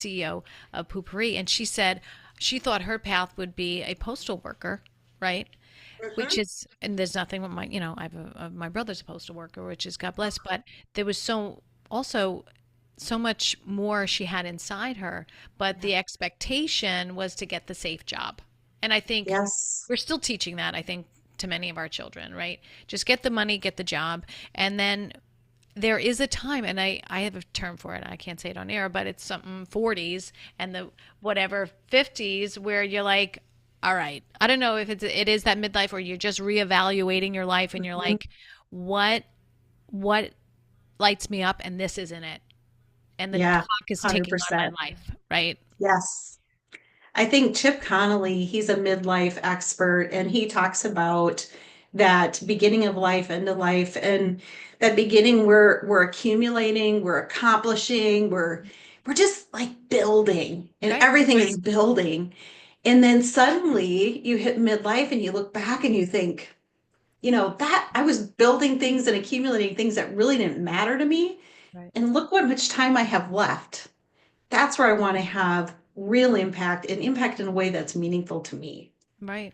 CEO of Poopery, and she said she thought her path would be a postal worker, right? Which Mhm. is, and there's nothing with my, I have my brother's a postal worker, which is God bless, but there was also so much more she had inside her, but Yeah. the expectation was to get the safe job. And I think Yes. we're still teaching that, I think, to many of our children, right? Just get the money, get the job. And then there is a time, and I have a term for it. I can't say it on air, but it's something 40s and the whatever 50s where you're like, all right, I don't know if it is that midlife where you're just reevaluating your life and you're Mhm. like, what what lights me up and this isn't it. And the Yeah, clock is ticking on my 100%. life, right? Yes. I think Chip Connolly, he's a midlife expert, and he talks about that beginning of life, end of life, and that beginning we're accumulating, we're accomplishing, we're just like building, and Right? everything is building. And then suddenly you hit midlife and you look back and you think, that I was building things and accumulating things that really didn't matter to me. Right. And look what much time I have left. That's where I want to have real impact and impact in a way that's meaningful to me. Right.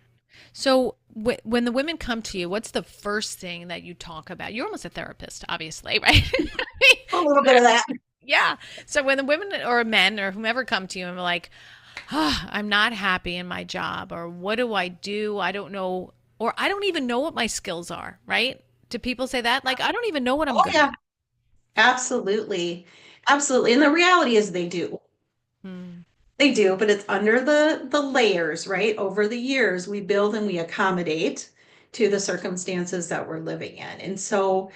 So when the women come to you, what's the first thing that you talk about? You're almost a therapist, obviously, right? A little bit of that. Yeah. So when the women or men or whomever come to you and are like, I'm not happy in my job, or what do I do? I don't know, or I don't even know what my skills are, right? Do people say that? Like, I don't even know what I'm Oh, good yeah, absolutely. Absolutely. And the reality is they do. at. Hmm. They do, but it's under the layers, right? Over the years, we build and we accommodate to the circumstances that we're living in. And so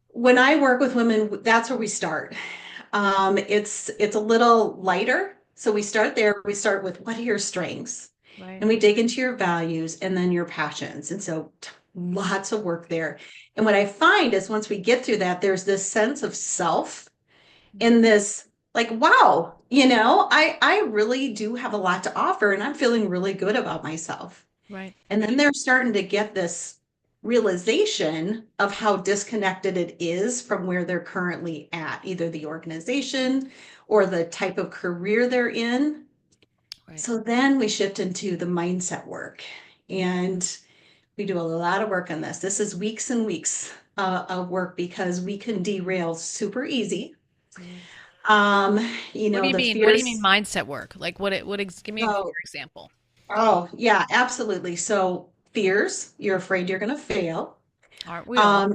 when I work with women, that's where we start. It's a little lighter. So we start there. We start with what are your strengths? Right. And we dig into your values and then your passions. And so lots of work there. And what I find is once we get through that, there's this sense of self in this like, wow, I really do have a lot to offer and I'm feeling really good about myself. Right. And then they're starting to get this realization of how disconnected it is from where they're currently at, either the organization or the type of career they're in. Right. So then we shift into the mindset work. And we do a lot of work on this. This is weeks and weeks of work because we can derail super easy. Mm. Um, What do you the mean? What do you mean fears. mindset work? Like give me a clear Oh, example. oh, yeah, absolutely. So fears, you're afraid you're going to fail. Aren't we all?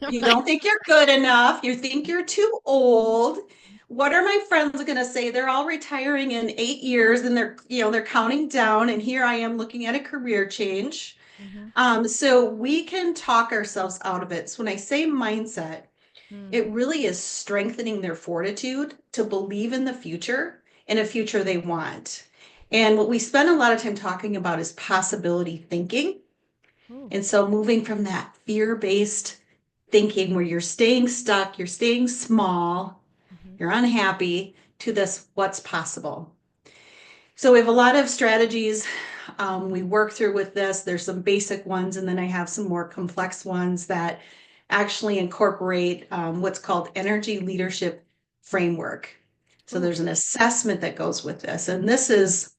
You don't think you're good enough. You think you're too old. What are my friends going to say? They're all retiring in 8 years and they're counting down. And here I am looking at a career change. Mhm. So we can talk ourselves out of it. So when I say mindset, Mm. it really is strengthening their fortitude to believe in the future and a future they want. And what we spend a lot of time talking about is possibility thinking. Ooh. And so moving from that fear-based thinking where you're staying stuck, you're staying small, Mhm. you're unhappy, to this what's possible. So we have a lot of strategies we work through with this. There's some basic ones, and then I have some more complex ones that actually incorporate what's called energy leadership framework. So Ooh. there's an assessment that goes with this, and this is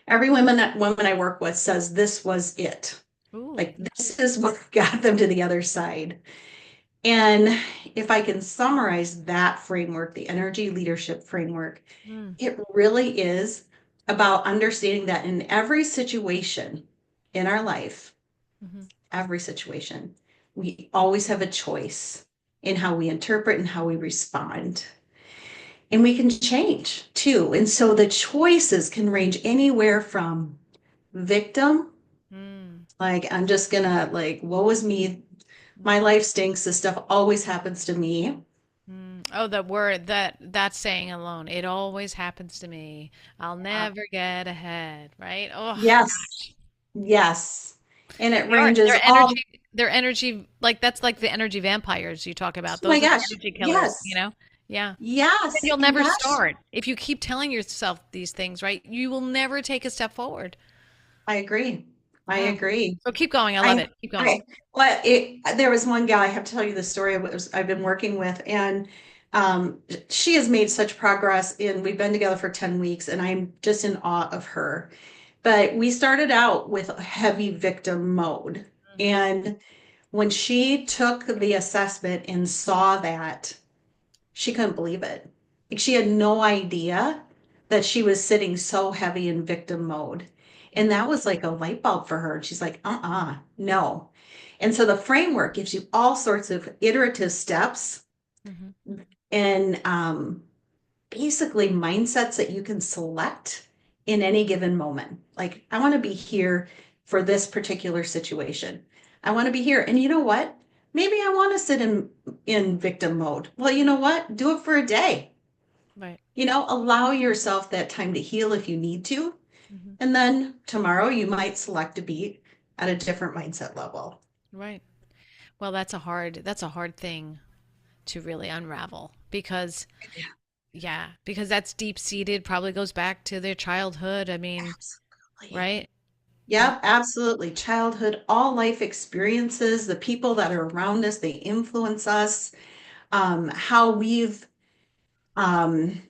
every woman I work with says this was it. Ooh. Like this is what got them to the other side. And if I can summarize that framework, the energy leadership framework, Mm. it really is about understanding that in every situation in our life, Mhm. every situation, we always have a choice in how we interpret and how we respond. And we can change too. And so the choices can range anywhere from victim, Mm. like I'm just gonna like, woe is me, my Mm. life stinks, this stuff always happens to me. Mm. Oh, the word that saying alone. It always happens to me. I'll Uh, never get ahead, right? Oh yes, gosh. yes. And it They are. ranges all, Their energy, like that's like the energy vampires you talk oh about. my Those are the gosh, energy killers, yes, Yeah. Then yes, you'll and never gosh, start. If you keep telling yourself these things, right? You will never take a step forward. I agree. I Oh. agree. So keep going. I love I, it. Keep going. I, well, there was one gal, I have to tell you the story I've been working with, and Um, she has made such progress and we've been together for 10 weeks and I'm just in awe of her. But we started out with heavy victim mode. Mhm. And when she took the assessment and saw that, she couldn't believe it. Like she had no idea that she was sitting so heavy in victim mode. And that was like a light bulb for her. And she's like, no. And so the framework gives you all sorts of iterative steps Mhm. and basically mindsets that you can select in any given moment. Like, I want to be here for this particular situation. I want to be here. And you know what? Maybe I want to sit in victim mode. Well, you know what? Do it for a day. Right. Allow yourself that time to heal if you need to. Mhm. And then tomorrow you might select to be at a different mindset level. Right. Well, that's a hard thing to really unravel because yeah, because that's deep seated, probably goes back to their childhood. I mean, Absolutely. right? Yeah. Yep, absolutely. Childhood, all life experiences, the people that are around us, they influence us. How um,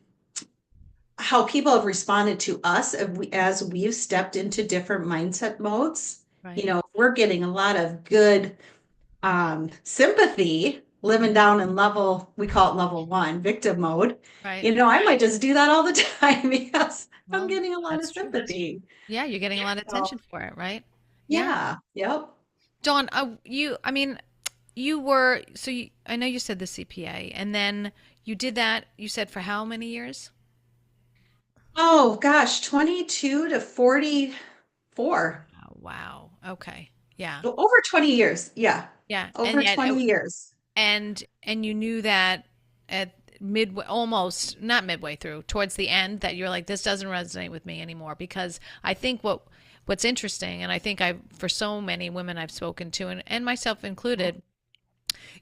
how people have responded to us as we've stepped into different mindset modes. Right. We're getting a lot of good sympathy living down in level, we call it level one, victim mode. Right. I might just do that all the time because I'm Well, getting a lot of that's true. sympathy. Yeah, you're getting a lot of So, attention for it, right? Yeah. yeah, yep. Dawn, I mean, I know you said the CPA, and then you did that, you said for how many years? Oh gosh, 22 to 44. Oh, wow. Okay. Yeah. Over 20 years. Yeah. Yeah. And Over yet, 20 years. and you knew that at midway, almost not midway through, towards the end, that you're like, this doesn't resonate with me anymore. Because I think what's interesting, and I think for so many women I've spoken to, and myself included,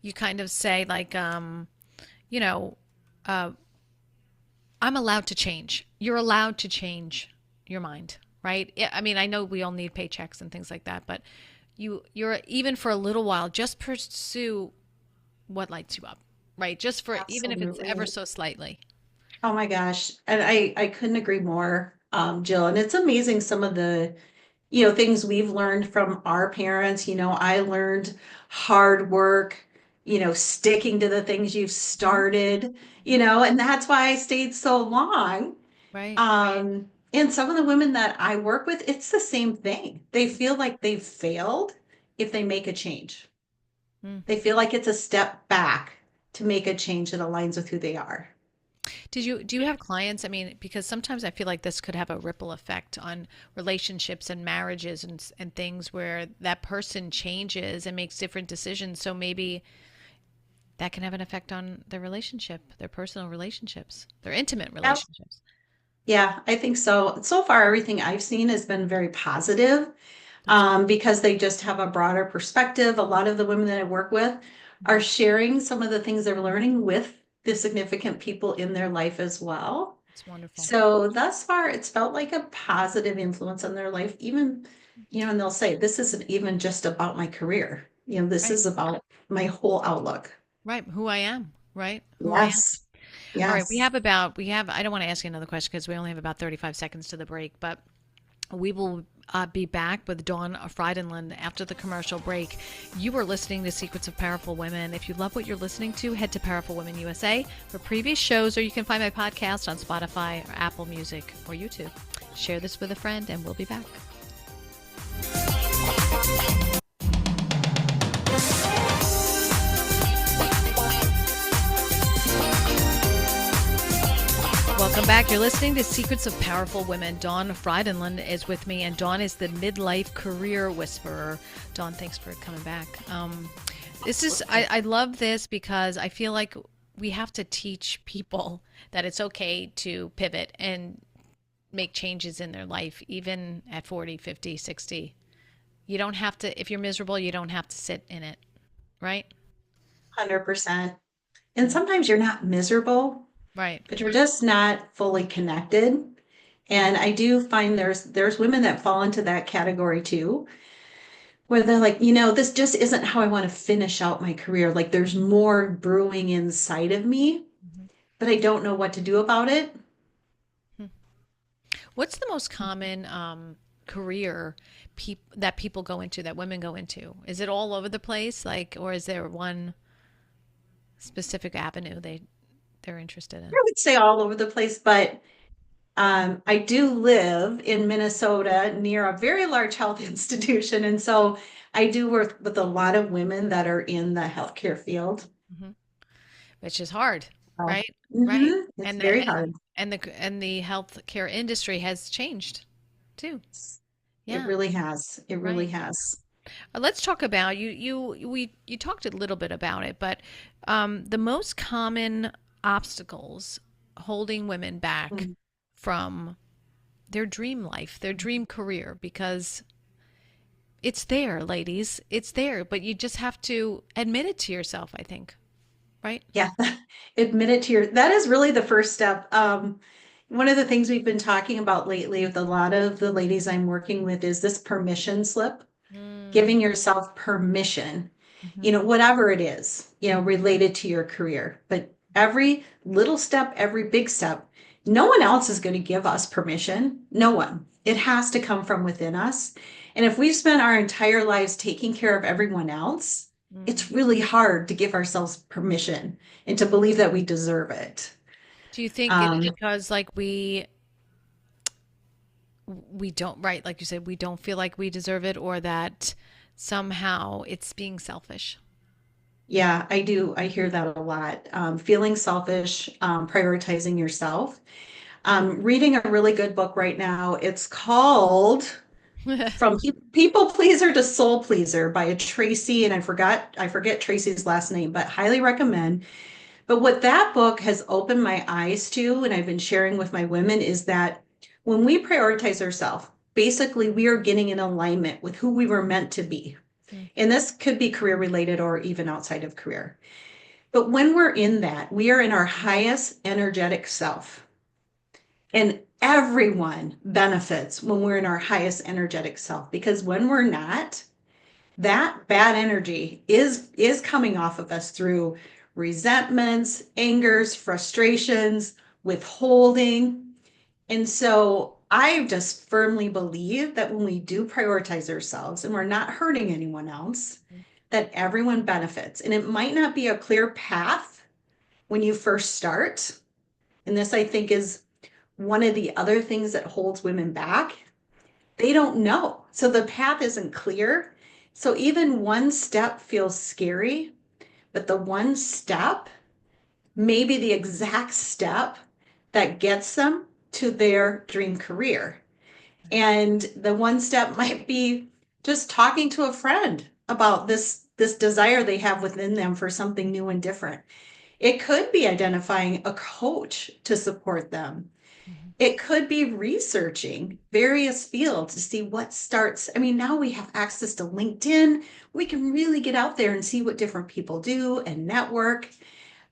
you kind of say like, you know, uh, I'm allowed to change. You're allowed to change your mind, right? I mean, I know we all need paychecks and things like that, but you're even for a little while, just pursue what lights you up, right? Just for even if it's ever Absolutely. so slightly. Oh my gosh. And I couldn't agree more, Jill. And it's amazing some of the, things we've learned from our parents. I learned hard work, sticking to the things you've Mhm. started, Mhm. and that's why I stayed so long. Right. And some of the women that I work with, it's the same thing. They feel like they've failed if they make a change. Mm. They feel like it's a step back to make a change that aligns with who they are. Do you have clients? I mean, because sometimes I feel like this could have a ripple effect on relationships and marriages and things where that person changes and makes different decisions. So maybe that can have an effect on their relationship, their personal relationships, their intimate relationships. Yeah, I think so. So far, everything I've seen has been very positive, That's because they just have a broader perspective. A lot of the women that I work with are Mhm. sharing some of the things they're learning with the significant people in their life as well. That's wonderful. So thus far, it's felt like a positive influence on their life, even, and they'll say, this isn't even just about my career. This Right. is about my whole outlook. Right. Who I am. Right. Who I am. Yes. All right. Yes. I don't want to ask you another question because we only have about 35 seconds to the break, but we will be back with Dawn Frydenlund after the commercial break. You are listening to Secrets of Powerful Women. If you love what you're listening to, head to Powerful Women USA for previous shows, or you can find my podcast on Spotify or Apple Music or YouTube. Share this with a friend, and we'll be back. Welcome back. You're listening to Secrets of Powerful Women. Dawn Frydenlund is with me, and Dawn is the Midlife Career Whisperer. Dawn, thanks for coming back. This is I love this because I feel like we have to teach people that it's okay to pivot and make changes in their life, even at 40, 50, 60. You don't have to, if you're miserable, you don't have to sit in it, right? 100%. And Yeah. sometimes you're not miserable, Right. but you're just not fully connected. And I do find there's women that fall into that category too, where they're like, this just isn't how I want to finish out my career. Like there's more brewing inside of me. but I don't know what to do about it. What's the most common career that people go into, that women go into? Is it all over the place, like, or is there one specific avenue they're interested in? I would say all over the place, but I do live in Minnesota near a very large health institution. And so I do work with a lot of women that are in the healthcare field. Hmm. Which is hard, Oh. right? Right. It's And very hard. and the healthcare industry has changed too. It Yeah, really has. It really right. has. Let's talk about you talked a little bit about it, but the most common obstacles holding women back Mm. from their dream life, their dream career, because it's there, ladies. It's there, but you just have to admit it to yourself, I think, right? Yeah, admit it to that is really the first step. One of the things we've been talking about lately with a lot of the ladies I'm working with is this permission slip, Mm, giving yourself permission, hmm, whatever it is, related to your career. But every little step, every big step, no one else is going to give us permission. No one. It has to come from within us. And if we've spent our entire lives taking care of everyone else, mm. it's really hard to give ourselves permission and to believe that we deserve it. Do you think it's Um, because like we don't, right, like you said, we don't feel like we deserve it, or that somehow it's being selfish? yeah, I do. I hear that a lot. Feeling selfish, prioritizing yourself. Reading a really good book right now. It's called From People Pleaser to Soul Pleaser by a Tracy, and I forget Tracy's last name, but highly recommend. But what that book has opened my eyes to, and I've been sharing with my women, is that when we prioritize ourselves, basically we are getting in alignment with who we were meant to be. Mm, And this could be career related or even outside of career. But when we're in that, we are in our highest energetic self. And everyone benefits when we're in our highest energetic self because when we're not, that bad energy is coming off of us through resentments, angers, frustrations, withholding. And so I just firmly believe that when we do prioritize ourselves and we're not hurting anyone else, mm, that everyone benefits. And it might not be a clear path when you first start. And this, I think, is one of the other things that holds women back. They don't know. So the path isn't clear. So even one step feels scary, but the one step may be the exact step that gets them to their dream career. And the one step might be just talking to a friend about this desire they have within them for something new and different. It could be identifying a coach to support them. mhm. It could be researching various fields to see what starts. I mean, now we have access to LinkedIn. We can really get out there and see what different people do and network.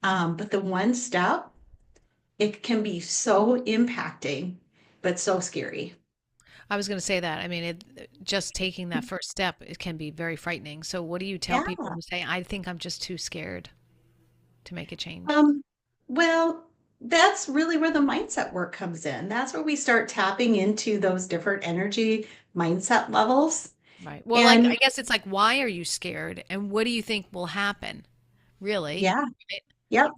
But the one step, it can be so impacting, but so scary. I was going to say that. I mean, just taking that first step, it can be very frightening. So, what do you tell Yeah. people who say, "I think I'm just too scared to make a change"? Um, well, that's really where the mindset work comes in. That's where we start tapping into those different energy mindset levels. Right. Well, like, I And guess it's like, why are you scared, and what do you think will happen? Really? yeah, Right? yep,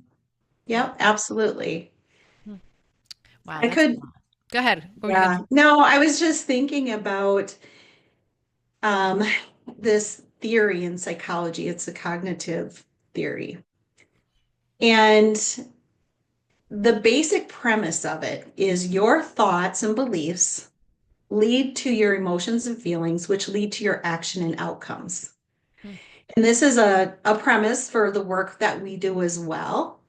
Yeah. yep, absolutely. Hmm. Wow, I that's a could, lot. Go ahead. What were you going yeah. to No, I was just thinking about um, this theory in psychology. It's a cognitive theory. And the basic premise of it is your thoughts and beliefs lead to your emotions and feelings, which lead to your action and outcomes. say? And this is a premise for the work that we do as well.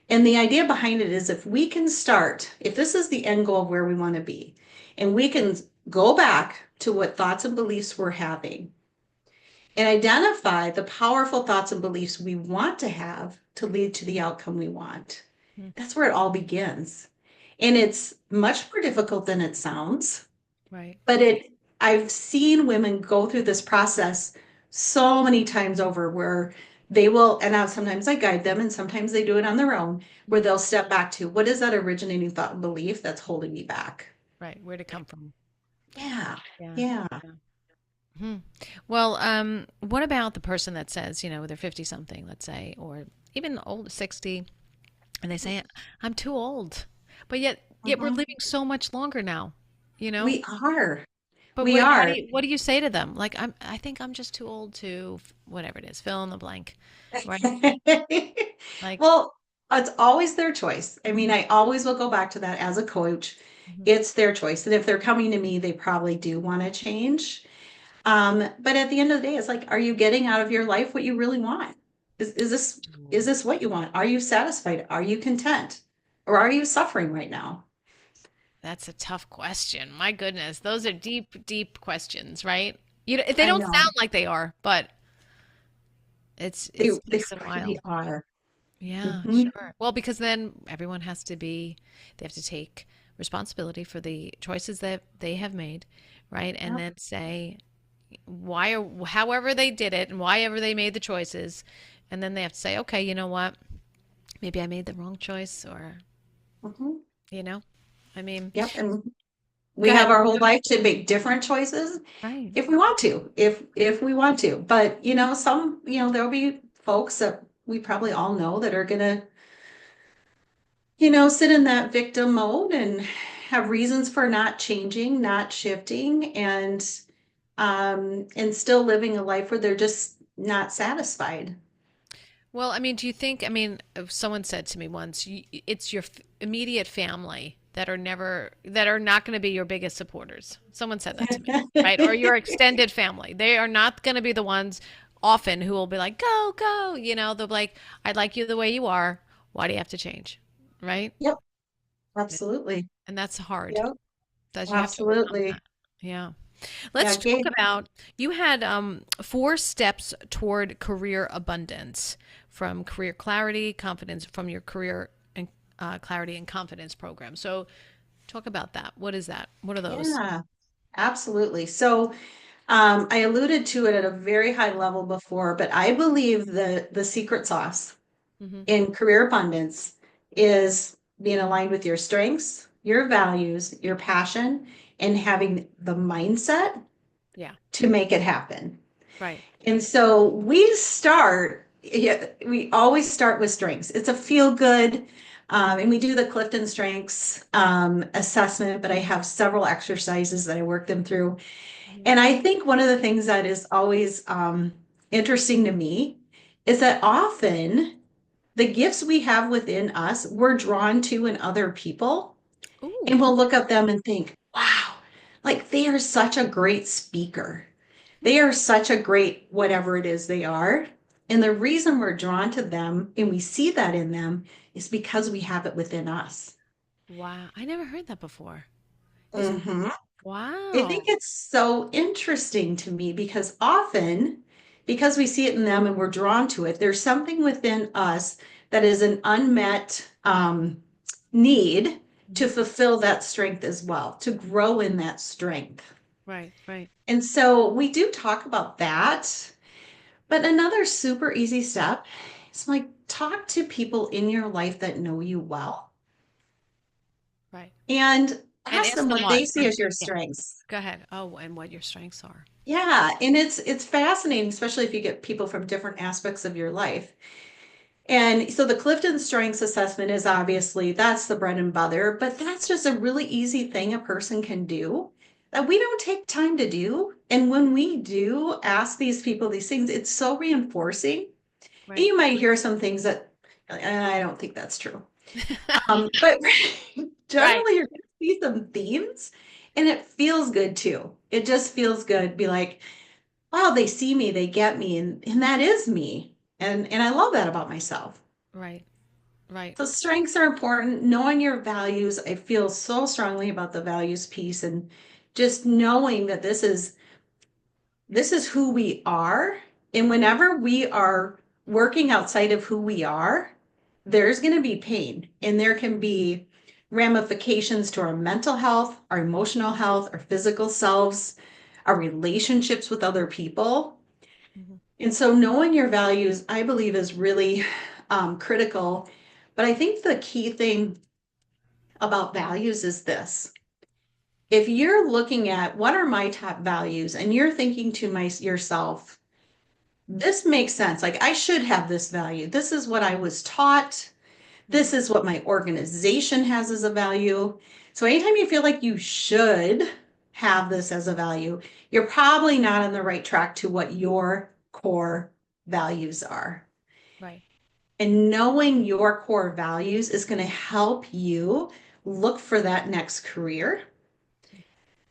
And the idea behind it is if we can start, if this is the end goal of where we want to be, and we can go back to what thoughts and beliefs we're having and identify the powerful thoughts and beliefs we want to have to lead to the outcome we want. Hmm. That's where it all begins. And it's much more difficult than it sounds, Right. but I've seen women go through this process so many times over where they will, and sometimes I guide them and sometimes they do it on their own, where Mhm. they'll step back to what is that originating thought and belief that's holding me back? Right. Where'd it come from? Yeah. Yeah. Yeah. Yeah. Hmm. Well, what about the person that says, they're 50 something, let's say, or even old 60, and they say, I'm too old. But yet we're Mhm. living so much longer now, you know? We are. But We what how do are. you say to them? Like, I think I'm just too old to whatever it is, fill in the blank, right? Like, Well, it's always their choice. I mean, I always will go back to that as a coach. mhm. It's their choice. And if they're coming to me, they probably do want to change. But at the end of the day, it's like, are you getting out of your life what you really want? Is this what you want? Are you satisfied? Are you content? Or are you suffering right now? That's a tough question. My goodness, those are deep, deep questions, right? They I don't know. sound like they are, but it's They it they takes a really while. are. Yeah, Hmm. sure. Well, because then everyone they have to take responsibility for the choices that they have made, right? And Yep. then say however they did it and why ever they made the choices. And then they have to say, okay, you know what? Maybe I made the wrong choice or, Hmm. you know, I mean, Yep. And go we ahead. have our whole life to make different choices Right. if we want to, if we want to. But there'll be folks that we probably all know that are gonna, sit in that victim mode and have reasons for not changing, not shifting, and still living a life where they're just not satisfied. Well, I mean, do you think, I mean, someone said to me once, it's your immediate family that are not going to be your biggest supporters. Someone said that to me, right? Or your extended family. They are not going to be the ones often who will be like, go, go. They'll be like, I like you the way you are. Why do you have to change? Right? Yep, absolutely. And that's hard. Yep, That you have to overcome absolutely. that. Yeah. Yeah, Let's talk about you had 4 steps toward career abundance from career clarity, confidence from your career and clarity and confidence program. So talk about that. What is that? What are those? yeah, absolutely. So I alluded to it at a very high level before, but I believe the secret sauce Hmm. in career abundance is being aligned with your strengths, your values, your passion, and having the mindset Yeah. to make it happen. Right. And so we always start with strengths. It's a feel good, and we do the Clifton Strengths assessment, but I have several exercises that I work them through. Hmm. And I think one of the things that is always interesting to me is that often the gifts we have within us, we're drawn to in other people, and Ooh. we'll look at them and think, wow, like they are such a great speaker. They are such a great whatever it is they are. And the reason we're drawn to them and we see that in them is because we have it within us. Wow. I never heard that before. Isn't Hmm. I think wow. it's so interesting to me because often, because we see it in them and we're drawn to it, there's something within us that is an unmet need to Hmm. fulfill that strength as well, to grow in that strength. Right. Right. And so we do talk about that. But another super easy step is like talk to people in your life that know you well Right. and And ask ask them them what what? they see as your Yeah. strengths. Go ahead. Oh, and what your strengths are. Yeah, and it's fascinating, especially if you get people from different aspects of your life. And so the Clifton Strengths Assessment is obviously that's the bread and butter, but that's just a really easy thing a person can do that we don't take time to do. And when we do ask these people these things, it's so reinforcing. And Right. you might hear some things that I don't think that's true. But Right. generally, you're going to see some themes, and it feels good too. It just feels good. Be like, wow, they see me, they get me, and that is me. And I love that about myself. Right. Right. So strengths are important. Knowing your values, I feel so strongly about the values piece, and just knowing that this is who we are. And whenever we are working outside of who we are, there's going to be pain and there can be ramifications to our mental health, our emotional health, our physical selves, our relationships with other people. And so knowing your values, I believe, is really critical. But I think the key thing about values is this. If you're looking at what are my top values and you're thinking to yourself, this makes sense. Like I should have this value. This is what I was taught. This is what my organization has as a value. So anytime you feel like you should have this as a value, you're probably not on the right track to what your core values are. Right. And knowing your core values is going to help you look for that next career,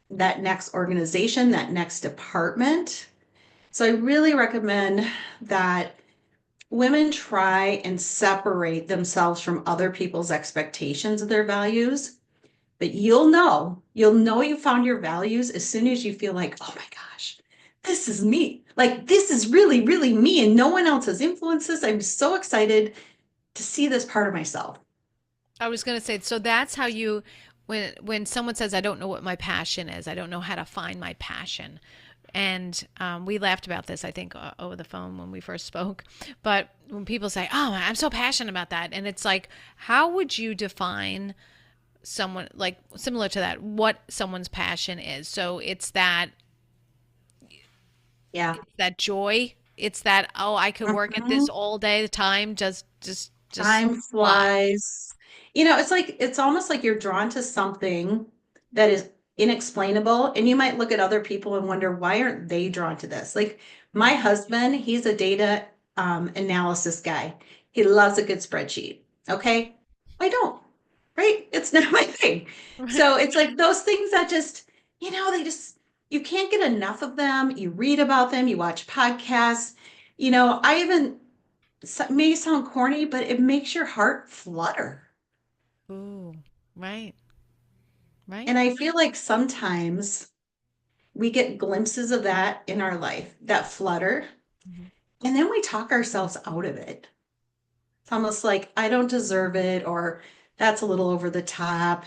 that next organization, that next department. So I really recommend that women try and separate themselves from other people's expectations of their values. But you'll know you found your values as soon as you feel like, oh my gosh, this is me. Like this is really, really me, and no one else has influenced this. I'm so excited to see this part of myself. I was going to say, so that's how you, when someone says, I don't know what my passion is, I don't know how to find my passion. And we laughed about this, I think, over the phone when we first spoke. But when people say, oh, I'm so passionate about that. And it's like, how would you define someone, like similar to that, what someone's passion is? So Yeah. it's that joy. It's that, oh, I could work at this Mhm. all day, the time just Time fly. flies. It's almost like you're drawn to something that is inexplainable. And you might look at other people and wonder, why aren't they drawn to this? Like my Right. husband, he's a data analysis guy. He loves a good spreadsheet. Okay. I don't, right? It's not my thing. Right. So it's like those things that just, you can't get enough of them. You read about them, you watch podcasts. I even may sound corny, but it makes your heart flutter. Ooh, right. Right. And I feel like sometimes we get glimpses of that in our life, that flutter, Mhm. and then we talk ourselves out of it. It's almost like I don't deserve it, or that's a little over the top.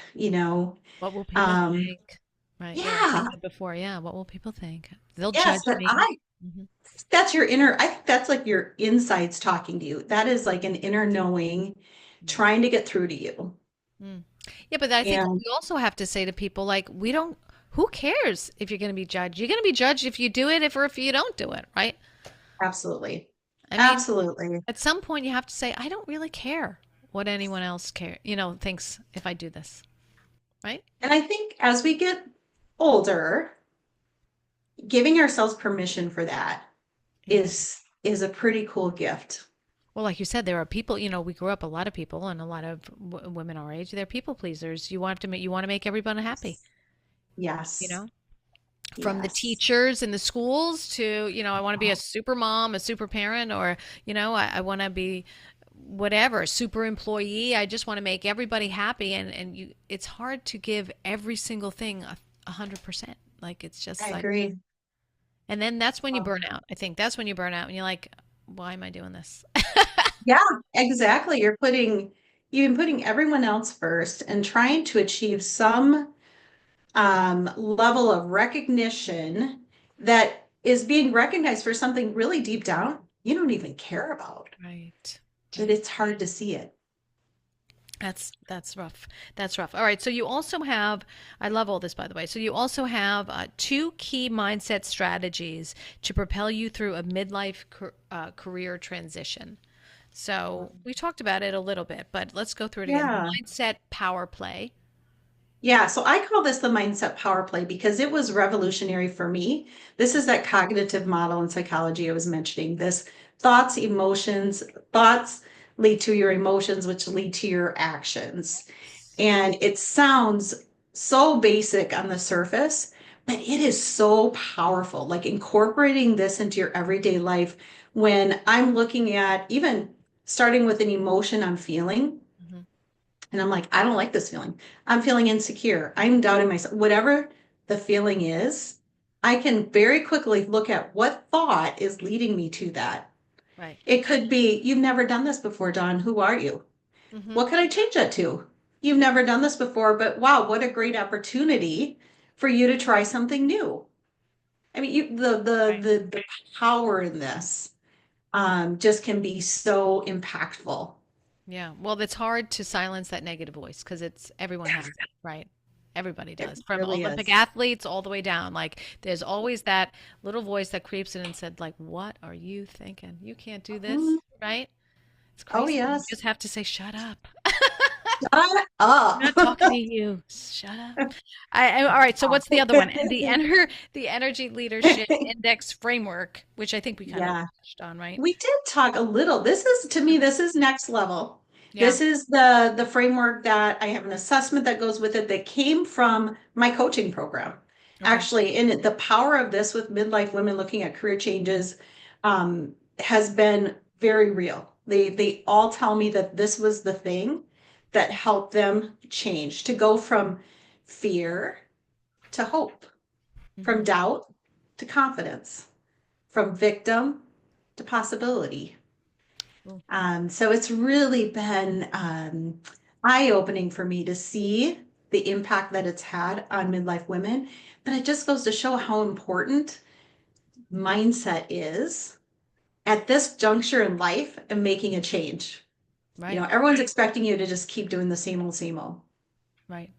What will people Um, think? Right. Yeah, like you yeah, said before. Yeah. What will people think? They'll yes, judge but me. I Hmm. that's your inner, I think that's like your insides talking to you. That is like an inner knowing trying to get through to you. Mm. Yeah, but I think And we also have to say to people, like, we don't, who cares if you're going to be judged? You're going to be judged if you do it, if or if you don't do it, right? absolutely, I mean, absolutely. at some point you have to say, I don't really care what anyone else thinks if I do this, right? And I think as we get older, giving ourselves permission for that Yeah. is a pretty cool gift. Well, like you said, there are people, we grew up a lot of people and a lot of women our age, they're people pleasers. You want to make everyone happy, you Yes. know? From the Yes. teachers in the schools to, I want to be a super mom, a super parent, or, I want to be whatever, super employee. I just want to make everybody happy. It's hard to give every single thing 100%. Like, it's I just like, agree. and then that's when you burn out. I think that's when you burn out and you're like, why am I doing this? Yeah, exactly. You've been putting everyone else first and trying to achieve some level of recognition that is being recognized for something really deep down you don't even care about, Right. but Right. it's hard to see it. That's rough. That's rough. All right. So you also have, I love all this, by the way. So you also have two key mindset strategies to propel you through a midlife career transition. So we talked about it a little bit, but let's go through it again. Yeah. Mindset power play. Yeah, so I call this the mindset power play because it was revolutionary for me. This is that cognitive model in psychology I was mentioning. This thoughts lead to your emotions, which lead to your actions. And it sounds so basic on the surface, but it is so powerful. Like incorporating this into your everyday life when I'm looking at even starting with an emotion I'm feeling Hmm. and I'm like, I don't like this feeling. I'm feeling insecure. I'm doubting myself. Whatever the feeling is, I can very quickly look at what thought is leading me to that. Right. It could be, you've never done this before, Dawn. Who are you? Hmm. What can I change that to? You've never done this before, but wow, what a great opportunity for you to try something new. I mean, Right. the power in this just can be so impactful. Yeah. Well, it's hard to silence that negative voice because it's everyone has it, right? Everybody It does, from really Olympic is. athletes all the way down. Like, there's always that little voice that creeps in and said, like, "What are you thinking? You can't do this," Mhm. right? It's Oh, crazy. You yes. just have to say, "Shut up." Shut I'm up. not talking to you. Shut up. All right. So what's the other one? The Energy Leadership Index Framework, which I think we kind of Yeah. touched on, right? We did talk a little. This is, to me, Okay. this is next level. Yeah. This is the framework that I have an assessment that goes with it that came from my coaching program. Okay. Actually, and the power of this with midlife women looking at career changes has been very real. They all tell me that this was the thing that helped them change to go from fear to hope, from Hmm. doubt to confidence, from victim to possibility. Cool. So it's really been eye-opening for me to see the impact that it's had on midlife women. But it just goes to show how important mindset is at this juncture in life and making a change. You Right. know, everyone's expecting you to just keep doing the same old, same old. Right.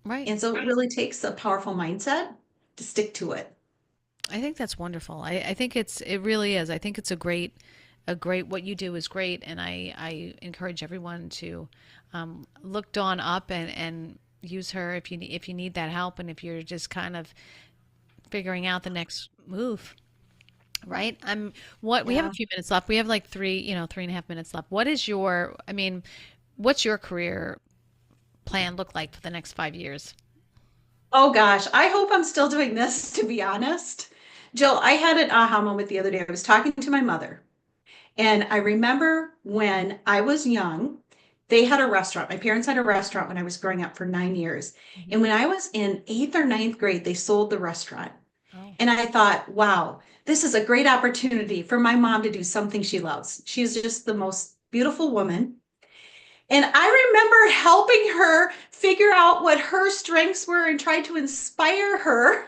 Right. And so it really takes a powerful mindset to stick to it. I think that's wonderful. I think it really is. I think it's a great, what you do is great. And I encourage everyone to look Dawn up and use her if you need that help. And if you're just kind of figuring out the next move, right? What we have a Yeah. few minutes left. We have like 3.5 minutes left. What's your career plan look like for the next 5 years? Oh gosh, I hope I'm still doing this, to be honest. Jill, I had an aha moment the other day. I was talking to my mother. And I remember when I was young, they had a restaurant. My parents had a restaurant when I was growing up for 9 years. Hmm. And when I was in eighth or ninth grade, they sold the restaurant. Oh. And I thought, wow, this is a great opportunity for my mom to do something she loves. She's just the most beautiful woman. And I remember helping her figure out what her strengths were and try to inspire her.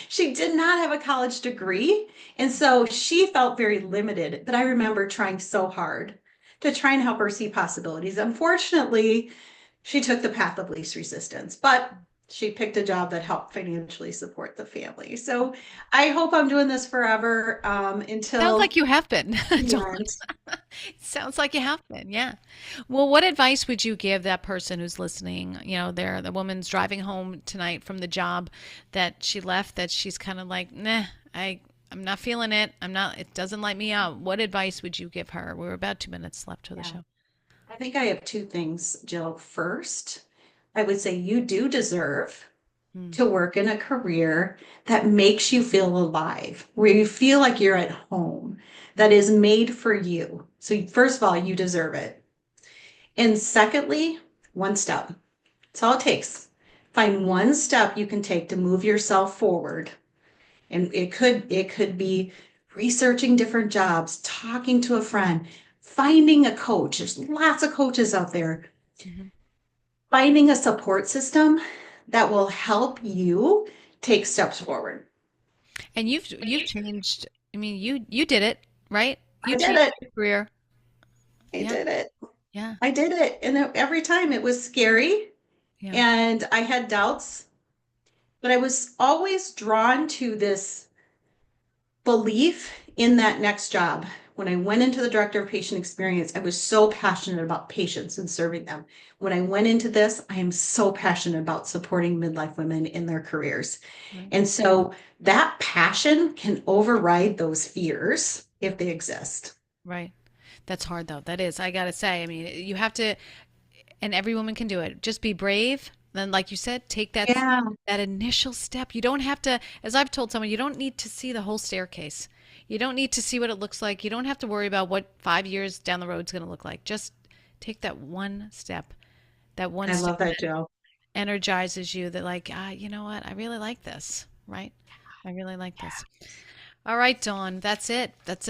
She did not have a college degree, and so she felt very limited. But I remember trying so hard to try and help her see possibilities. Unfortunately, she took the path of least resistance, but she picked a job that helped financially support the family. So I hope I'm doing this forever Sounds until like you have been, the Dawn. end. Sounds like you have been, yeah. Well, what advice would you give that person who's listening? The woman's driving home tonight from the job that she left, that she's kind of like, nah, I'm not feeling it. It doesn't light me out. What advice would you give her? We're about 2 minutes left to the Yeah. show. I think I have two things, Jill. First, I would say you do deserve Hmm. to work in a career that makes you feel alive, where you feel like you're at home, that is made for you. So, first of all, you deserve it. And secondly, one step. That's all it takes. Find one step you can take to move yourself forward. And it could be researching different jobs, talking to a friend, finding a coach. There's lots of coaches out there. Hmm. Finding a support system that will help you take steps forward. And you've changed. I mean, you did it, right? You I did changed it. your career. I Yeah, did it. yeah, I did it. And every time it was scary yeah. and I had doubts, but I was always drawn to this belief in that next job. When I went into the director of patient experience, I was so passionate about patients and serving them. When I went into this, I am so passionate about supporting midlife women in their careers. Right, And so that passion can override those fears if they exist. right. That's hard though. That is. I gotta say. I mean, you have to. And every woman can do it. Just be brave. Then, like you said, take Yeah, that initial step. You don't have to, as I've told someone, you don't need to see the whole staircase. You don't need to see what it looks like. You don't have to worry about what 5 years down the road is going to look like. Just take that one step. That one I step love that, that Jill. energizes you. That like, you know what? I really like this. Right? I really like this. All right, Dawn. That's it. That's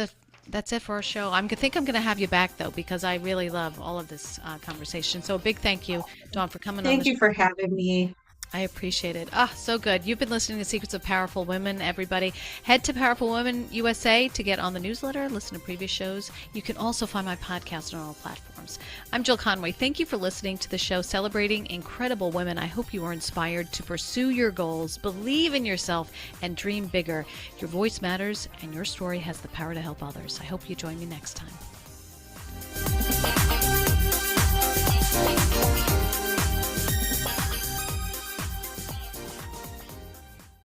it for our show. Think I'm going to have you back though because I really love all of this conversation. So a big thank you, Dawn, for coming on the Thank show. you for having me. I appreciate it. Ah, so good. You've been listening to Secrets of Powerful Women, everybody. Head to Powerful Women USA to get on the newsletter, listen to previous shows. You can also find my podcast on all platforms. I'm Jill Conway. Thank you for listening to the show celebrating incredible women. I hope you are inspired to pursue your goals, believe in yourself, and dream bigger. Your voice matters, and your story has the power to help others. I hope you join me next time.